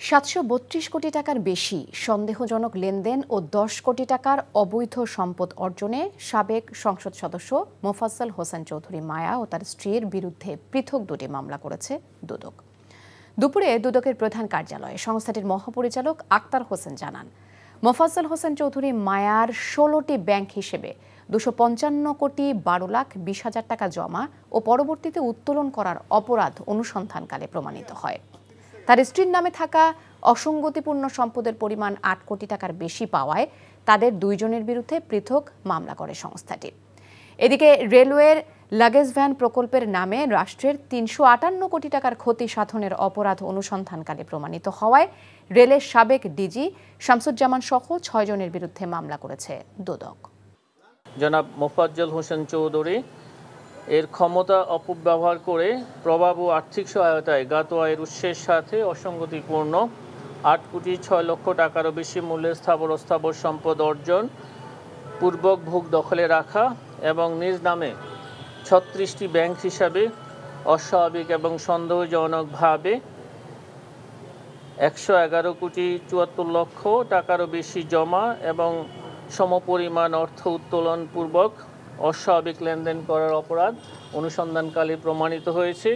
৭৩২ কোটি টাকার বেশি সন্দেহজনক লেনদেন ও ১০ কোটি টাকার অবৈধ সম্পদ অর্জনে সাবেক সংসদ সদস্য মোফাজ্জল হোসেন চৌধুরী মায়া ও তার স্ত্রীর বিরুদ্ধে পৃথক দুটি মামলা করেছে দুদক। দুপুরে দুদকের প্রধান কার্যালয়ে সংস্থাটির মহাপরিচালক আক্তার হোসেন জানান, মোফাজ্জল হোসেন চৌধুরী মায়ার ১৬টি ব্যাংক হিসেবে ২৫৫ কোটি ১২ লাখ ২০ হাজার টাকা জমা ও পরবর্তীতে উত্তোলন করার অপরাধ অনুসন্ধানকালে প্রমাণিত হয়। তার স্ত্রীর নামে থাকা অসঙ্গতিপূর্ণ সম্পদের পরিমাণ ৮ কোটি টাকার বেশি পাওয়ায় তাদের দুইজনের বিরুদ্ধে পৃথক মামলা করে সংস্থাটি। এদিকে রেলওয়ের লাগেজ ভ্যান প্রকল্পের নামে রাষ্ট্রের ৩৫৮ কোটি টাকার ক্ষতি সাধনের অপরাধ অনুসন্ধানকালে প্রমাণিত হওয়ায় রেলের সাবেক ডিজি শামসুজ্জামান সহ ৬ জনের বিরুদ্ধে মামলা করেছে দুদক। জনাব মোফাজ্জল হোসেন চৌধুরী এর ক্ষমতা অপব্যবহার করে প্রভাব ও আর্থিক সহায়তায় জ্ঞাত আয়ের উৎসের সাথে অসঙ্গতিপূর্ণ ৮ কোটি ৬ লক্ষ টাকারও বেশি মূল্যের স্থাবর অস্থাবর সম্পদ অর্জন, পূর্বক ভোগ দখলে রাখা এবং নিজ নামে ৩৬টি ব্যাংক হিসাবে অস্বাভাবিক এবং সন্দেহজনকভাবে ১১১ কোটি ৭৪ লক্ষ টাকারও বেশি জমা এবং সমপরিমাণ অর্থ উত্তোলন পূর্বক অস্বাভাবিক লেনদেন করার অপরাধ অনুসন্ধানকালে প্রমাণিত হয়েছে।